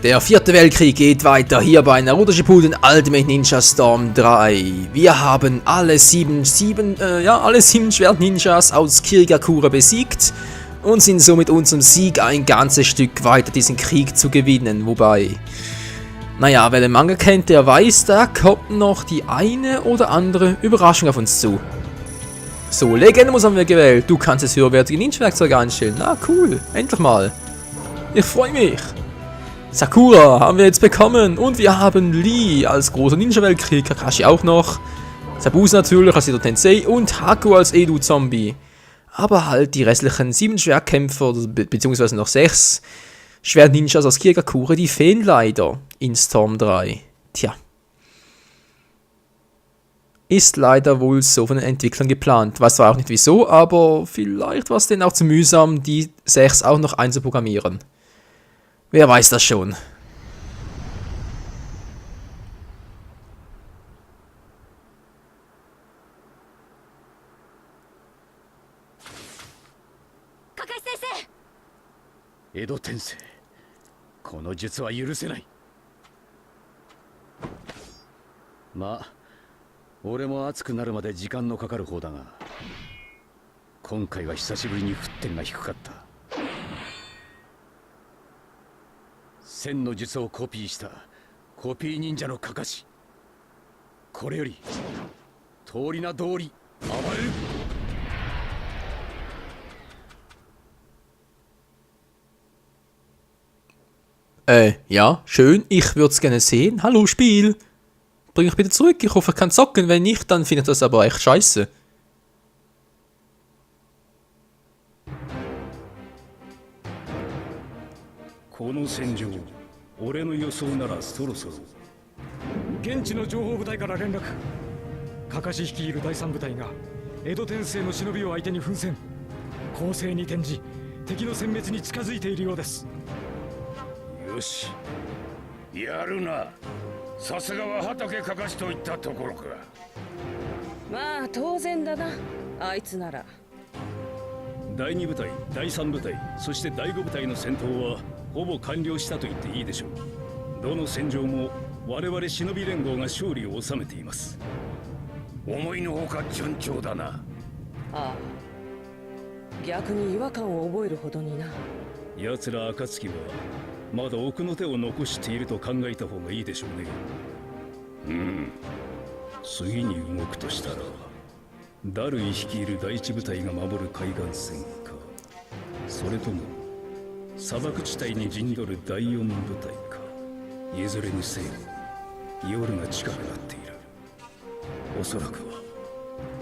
Der 4. Weltkrieg geht weiter hier bei Naruto Shippuden Ultimate Ninja Storm 3. Wir haben alle sieben Schwert-Ninjas aus Kirigakura besiegt und sind so mit unserem Sieg ein ganzes Stück weiter diesen Krieg zu gewinnen. Wobei, naja, wer den Manga kennt, der weiß, da kommt noch die eine oder andere Überraschung auf uns zu. So, Legende haben wir gewählt. Du kannst das höherwertige Ninja-Werkzeug einstellen. Na cool, endlich mal. Ich freue mich. Sakura haben wir jetzt bekommen und wir haben Lee als großer Ninja-Weltkrieg, Kakashi auch noch, Zabuza natürlich als Edo Tensei und Haku als Edo-Zombie. Aber halt die restlichen 7 Schwertkämpfer, beziehungsweise noch 6 Schwert-Ninjas aus Kirigakura, die fehlen leider in Storm 3. Tja. Ist leider wohl so von den Entwicklern geplant. Weiß zwar auch nicht wieso, aber vielleicht war es denen auch zu mühsam, die 6 auch noch einzuprogrammieren. Wer weiß das schon? Edo Tensei, この術は許せない。まあ、俺も熱くなるまで時間のかかる方だが、今回は久しぶりに沸点が低かった。千の術をコピーしたコピー忍者のかかし。これより通り名通り暴れる。Ja, schön, ich würde es gerne sehen. Hallo, Spiel! Bring mich bitte zurück, ich hoffe, ich kann zocken. Wenn nicht, dann finde ich das aber echt scheiße. この戦場、俺の予想ならそろそろ。現地の情報部隊から連絡。カカシ率いる第三部隊が江戸天聖の忍びを相手に奮戦。攻勢に転じ、敵の殲滅に近づいているようです。よし、やるな。さすがは畑かかしといったところか。まあ当然だな、あいつなら。第2部隊、第3部隊、そして第5部隊の戦闘はほぼ完了したと言っていいでしょう。どの戦場も我々忍び連合が勝利を収めています。思いのほか順調だな。ああ、逆に違和感を覚えるほどにな。奴ら暁はまだ奥の手を残していると考えた方がいいでしょうね。うん。次に動くとしたらダルイ率いる第一部隊が守る海岸線か、それとも砂漠地帯に陣取る第4部隊か。いずれにせよ夜が近くなっている。おそらくは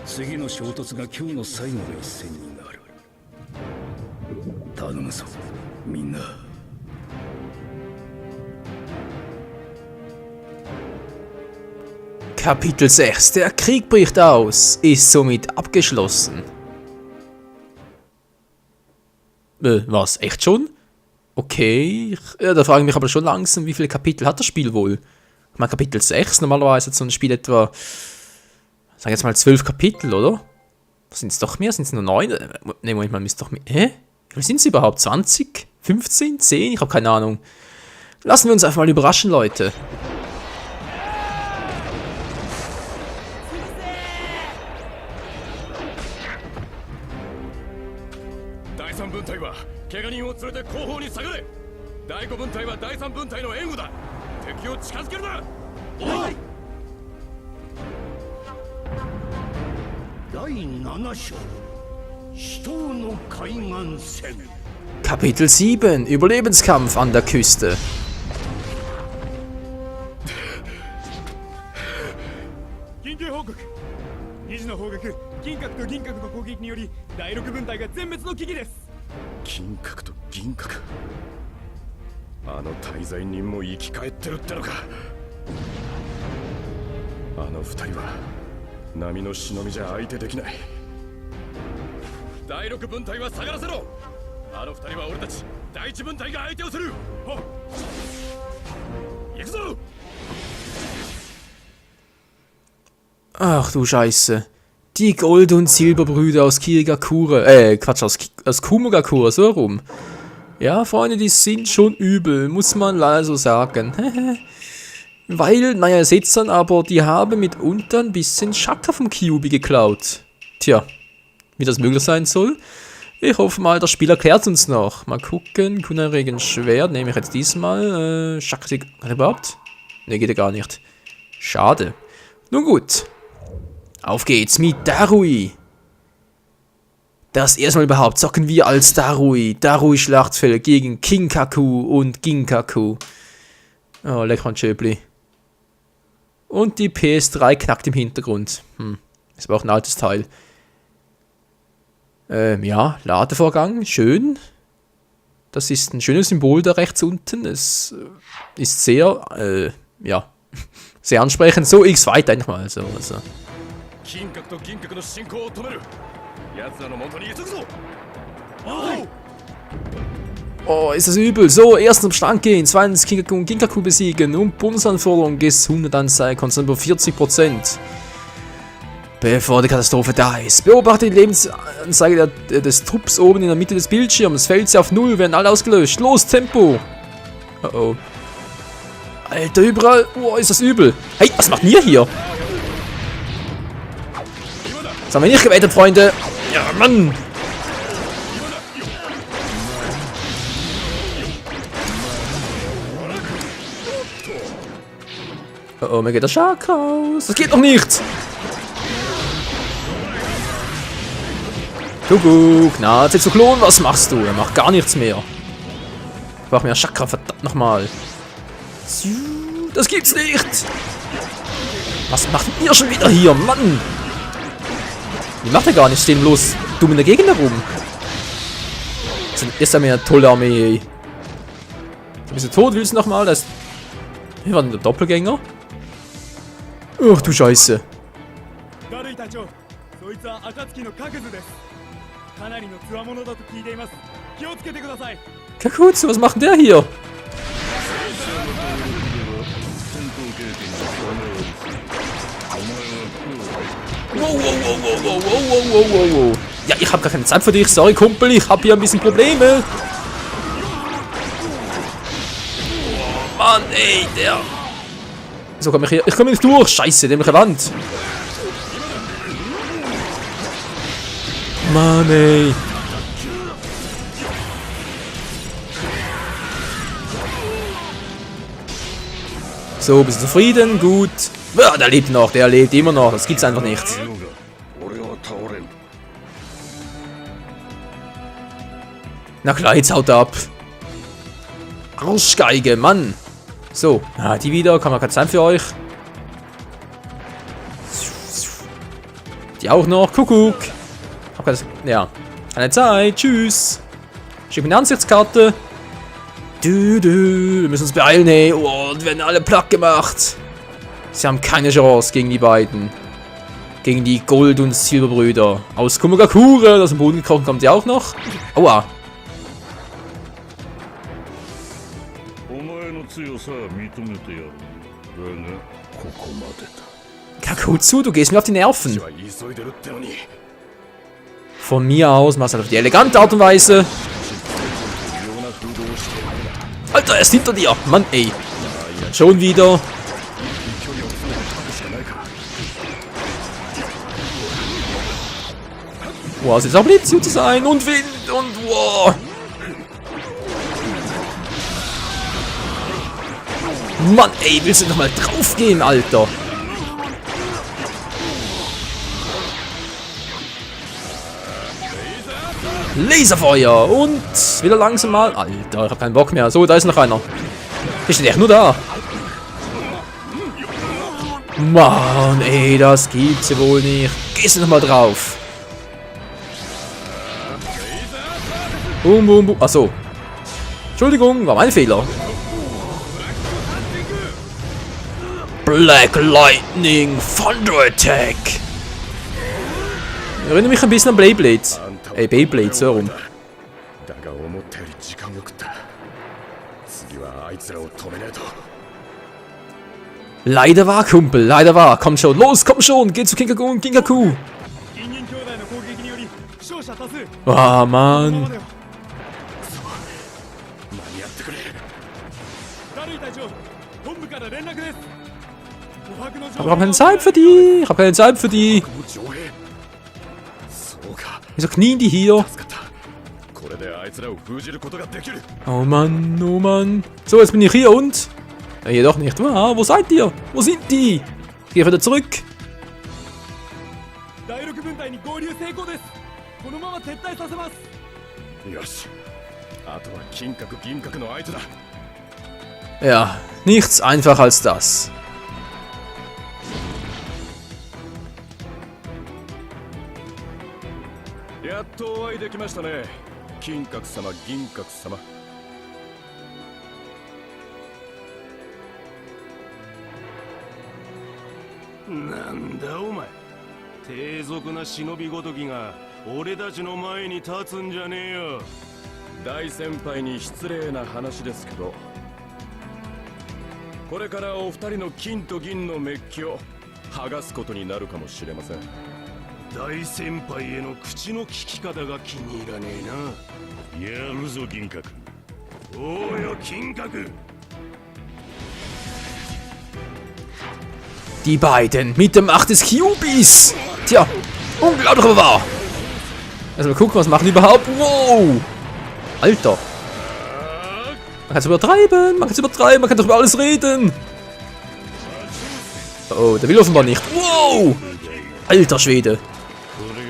次の衝突が今日の最後の一戦になる。頼むぞみんな。Kapitel 6. Der Krieg bricht aus, ist somit abgeschlossen. Was? Echt schon? Okay, da frage ich mich aber schon langsam, wie viele Kapitel hat das Spiel wohl? Ich meine, Kapitel 6, normalerweise hat so ein Spiel etwa, sag jetzt mal 12 Kapitel, oder? Sind es doch mehr? Sind es nur 9? Ne, Moment mal, müsste doch mehr. Hä? Wie viel sind es überhaupt? 20? 15? 10? Ich habe keine Ahnung. Lassen wir uns einfach mal überraschen, Leute.第5分隊は第3分隊の援護だ。敵を近づけるな。おい。第7章、死闘の海岸線。Kapitel 7. Überlebenskampf an der Küste. 緊急報告。2時の砲撃、銀閣と銀閣の攻撃により第6分隊が全滅の危機です。金閣と銀閣。あの滞在人も生き返ってるってのか。あの二人は波の忍びじゃ相手できない。第6分隊は下がらせろ。あの二人は俺たち第1分隊が相手をする。行くぞ。 Ach du Scheiße. Die Gold- und Silberbrüder aus Kirigakura, Quatsch, aus Kumogakura, so rum. Ja, Freunde, die sind schon übel, muss man leider so sagen. Weil, naja, ihr seht's dann, aber die haben mitunter ein bisschen Schatter vom Kyuubi geklaut. Tja, wie das möglich sein soll. Ich hoffe mal, das Spiel erklärt uns noch. Mal gucken, Kunai-Regen Schwert nehme ich jetzt diesmal. Chakra überhaupt? Ne, geht ja gar nicht. Schade. Nun gut. Auf geht's mit Darui. Das erste Mal überhaupt zocken wir als Darui. Darui-Schlachtfeld gegen Kinkaku und Ginkaku. Oh, lecker ein Schöpli. Und die PS3 knackt im Hintergrund. Ist aber auch ein altes Teil. Ja, Ladevorgang, schön. Das ist ein schönes Symbol da rechts unten. Es ist sehr, ja, sehr ansprechend. So, ich weiter einfach mal. So, also. Oh, ist das übel. So, erstens zum Stand gehen, zweitens Kinkaku und Ginkaku besiegen und Bonusanforderung ist 100 Anzeige, konstant über 40%. Bevor die Katastrophe da ist. Beobachte die Lebensanzeige des Trupps oben in der Mitte des Bildschirms. Fällt sie auf 0, werden alle ausgelöscht. Los, Tempo! Oh oh. Alter, überall. Oh, ist das übel. Hey, was macht ihr hier? Das haben wir nicht gewettet, Freunde. Ja, Mann. Oh oh, mir geht der Chakra aus. Das geht noch nicht. Kuckuck, na, zu Klon, was machst du? Er macht gar nichts mehr. Ich brauche mehr Chakra, verdammt nochmal. Das gibt's nicht! Was macht ihr schon wieder hier, Mann? Die macht er gar nicht, stehen bloß dumm in der Gegend herum. Das ist ja mir eine tolle Armee. Bist du tot, willst du nochmal? Das. Hier war der Doppelgänger. Ach du Scheiße. Kakutsu, was macht denn der hier? Wow. Ja, ich habe gar keine Zeit für dich. Sorry, Kumpel, ich habe hier ein bisschen Probleme. Oh, Mann, ey, der. So, komm ich hier. Ich komme nicht durch. Scheiße, dämliche Wand. Mann, ey. So, bist du zufrieden? Gut. Ja, der lebt noch, der lebt immer noch. Das gibt's einfach nicht. Na klar, jetzt haut er ab. Arschgeige, Mann. So, die wieder. Kann man keine Zeit für euch. Die auch noch. Kuckuck. Ja, keine Zeit. Tschüss. Schick mir eine Ansichtskarte. Wir müssen uns beeilen, ey. Oh, und werden alle platt gemacht. Sie haben keine Chance gegen die beiden. Gegen die Gold- und Silberbrüder. Aus Kumogakure, aus dem Boden gekrochen, kommt sie auch noch. Aua. Kakutsu, du gehst mir auf die Nerven. Von mir aus machst du auf die elegante Art und Weise. Alter, er ist hinter dir. Mann, ey. Schon wieder. Wow, es ist auch beliebt, zu sein. Und Wind und wow. Mann, ey, willst du nochmal drauf gehen, Alter? Laserfeuer und wieder langsam mal. Alter, ich hab keinen Bock mehr. So, da ist noch einer. Der steht echt nur da. Mann, ey, das gibt's ja wohl nicht. Gehst du nochmal drauf. Boom. Achso. Entschuldigung, war mein Fehler. Black Lightning Thunder Attack. Erinnert mich ein bisschen an Beyblade. Beyblade, so rum. Leider war, Kumpel, leider war. Komm schon, los, komm schon. Geh zu Kinkaku und Ginkaku. Oh, Mann. Aber ich habe keine Zeit für die. Ich habe keine Zeit für die. Wieso knien die hier? これであいつらを封じることができる。 Oh Mann, oh Mann. So, jetzt bin ich hier und... Ja, hier doch nicht. Ah, wo seid ihr? Wo sind die? Ich gehe wieder zurück. 第6分隊に合流成功です。このまま撤退させます。よし。あとは金閣銀閣の相手だ。 Ja, nichts einfacher als das. やっとお会いできましたね。金閣様、銀閣様。なんだお前、低俗な忍びごときが俺たちの前に立つんじゃねえよ。大先輩に失礼な話ですけど、これからお二人の金と銀のメッキを剥がすことになるかもしれません。大先輩への口の利き方が気に入らねえな。やるぞ銀閣。おうよ金閣。 Die beiden mit der Macht des Kyubis. Tja, unglaublich aber wahr. Also mal gucken, was machen die überhaupt. Wow. Alter. Man kann es übertreiben, man kann doch über alles reden. Oh, der will offenbar nicht. Wow. Alter Schwede.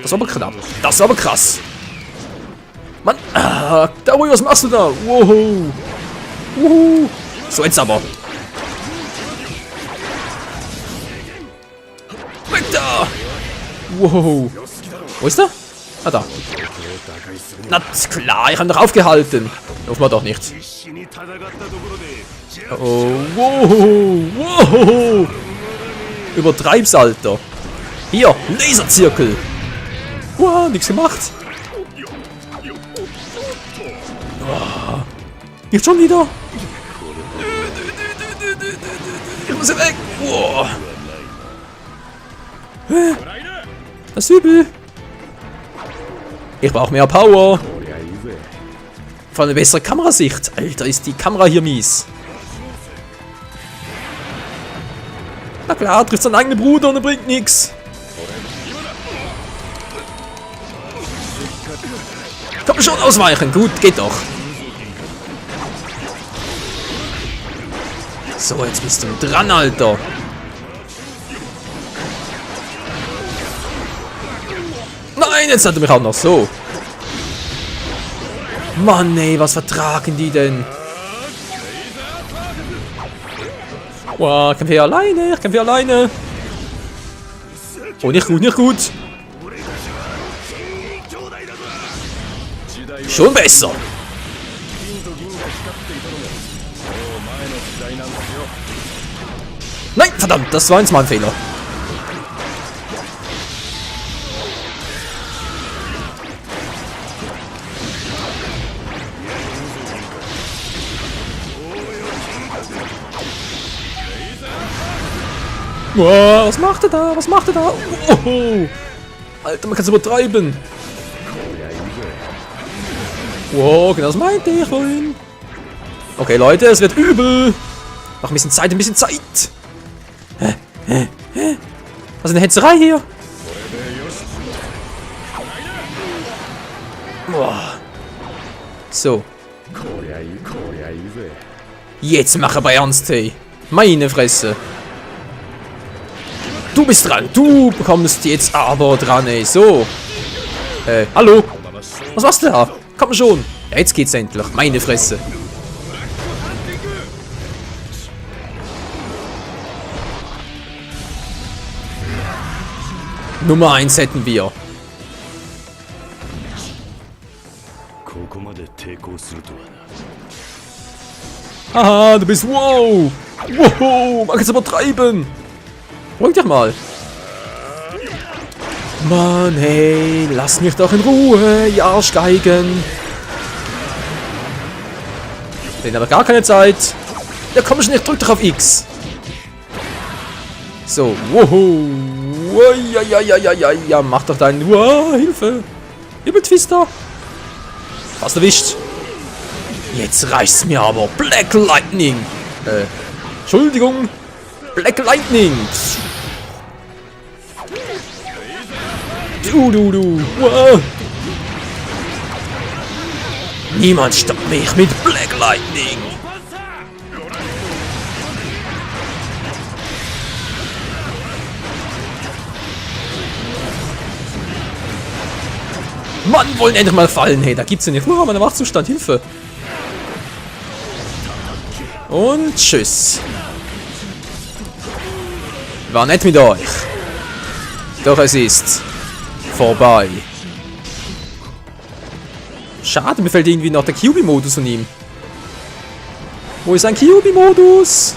Das ist aber knapp. Das ist aber krass. Mann, Darui, was machst du da? Wow. So, jetzt aber. Weg da! Wow. Wo ist er? Ah, da. Na klar, ich habe doch aufgehalten. Offenbar doch nicht. Oh, wow. Übertreib's, Alter. Hier, Laserzirkel. Wow, nichts gemacht. Oh, jetzt schon wieder. Ich muss hier weg. Wow. Das ist übel. Ich brauche mehr Power. Vor allem eine bessere Kamerasicht. Alter, ist die Kamera hier mies. Na klar, trifft seinen eigenen Bruder und er bringt nichts. Komm schon, ausweichen. Gut, geht doch. So, jetzt bist du dran, Alter. Nein, jetzt hat er mich auch noch so. Mann, ey, was vertragen die denn? Wow, ich kämpfe hier alleine, Oh, nicht gut, Schon besser. Nein, verdammt, das war jetzt mein Fehler. Wow, was macht er da? Oh, Alter, man kann es übertreiben. Wow, genau das meinte ich vorhin. Okay, Leute, es wird übel. Noch ein bisschen Zeit. Was ist eine Hetzerei hier? Boah. So. Jetzt mach aber ernst, hey. Meine Fresse. Du bist dran. Du bekommst jetzt aber dran, ey. So. Hallo. Was machst du da? Komm schon. Ja, jetzt geht's endlich. Meine Fresse. Nummer 1 hätten wir. Haha, du bist wow. Man kann es übertreiben. Ruhig dich mal. Mann, hey, lass mich doch in Ruhe, ihr Arschgeigen. Den aber gar keine Zeit. Ja, komm schon, ich drück doch auf X. So, ja, mach doch deinen. Hilfe. Übeltwister. Fast erwischt. Jetzt reicht's mir aber. Black Lightning. Entschuldigung. Black Lightning. Du. Wow. Niemand stoppt mich mit Black Lightning. Mann, wollen endlich mal fallen. Hey, da gibt's ja nicht. Mein Wachzustand, Hilfe. Und tschüss. War nett mit euch. Doch es ist vorbei. Schade, mir fällt irgendwie noch der QB-Modus von ihm. Wo ist ein QB-Modus?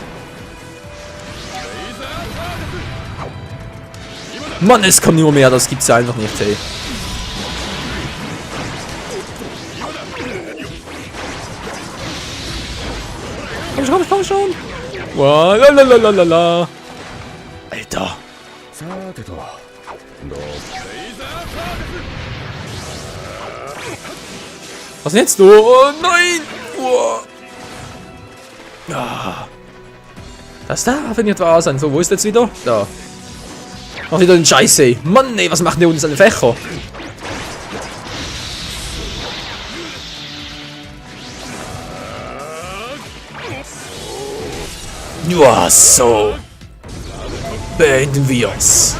Mann, es kommt nur mehr, das gibt's ja einfach nicht, hey. Komm schon. Wow, lalalala. Alter. Was denn jetzt? Oh nein! Oh. Ah. Das darf nicht wahr sein. So, wo ist jetzt wieder? Da. Mach wieder den Scheiß, ey. Mann, ey, was machen die uns an den Fächer? Ja, so. Beenden wir's.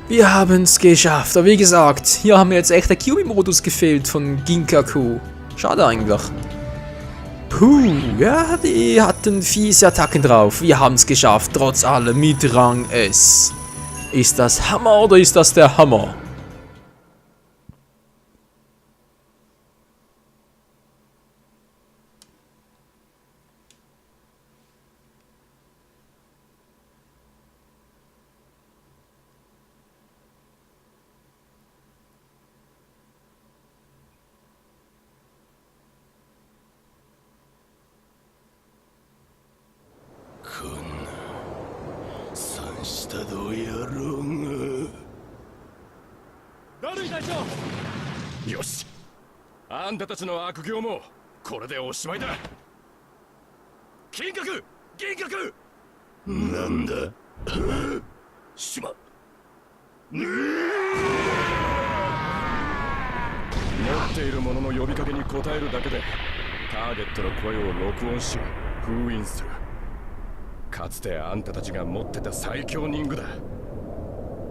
Wir haben's geschafft. Aber wie gesagt, hier haben mir jetzt echt der QB-Modus gefehlt von Ginkaku. Schade eigentlich. Puh, ja, die hatten fiese Attacken drauf. Wir haben's geschafft, trotz allem mit Rang S. Ist das Hammer oder ist das der Hammer?よし、あんたたちの悪行もこれでおしまいだ。金閣、銀閣。なんだしま。持っているものの呼びかけに応えるだけでターゲットの声を録音し封印する。かつてあんたたちが持ってた最強人具だ。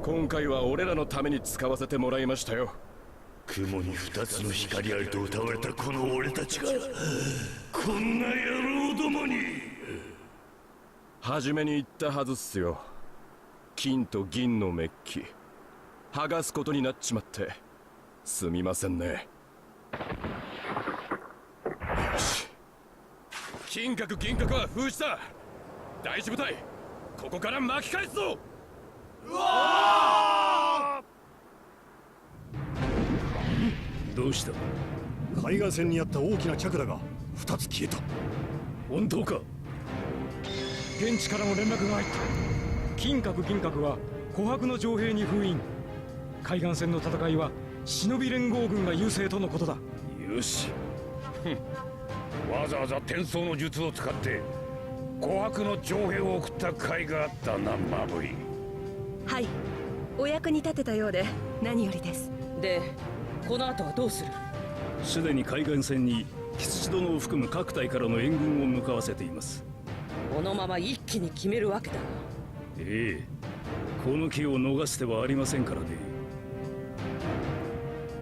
今回は俺らのために使わせてもらいましたよ。雲に二つの光ありと歌われたこの俺たちがこんな野郎どもに。初めに言ったはずっすよ。金と銀のメッキ剥がすことになっちまってすみませんね。よし、金閣銀閣は封じた。大事部隊、ここから巻き返すぞ。うわどうした？海岸線にあった大きなチャクラが2つ消えた。本当か？現地からも連絡が入った。金閣銀閣は琥珀の城兵に封印。海岸線の戦いは忍び連合軍が優勢とのことだ。よし。わざわざ転送の術を使って琥珀の城兵を送った甲斐があったな、マブイ。はい、お役に立てたようで何よりです。で、この後はどうする？すでに海岸線に吉殿を含む各隊からの援軍を向かわせています。このまま一気に決めるわけだ。ええ、この機を逃してはありませんからね。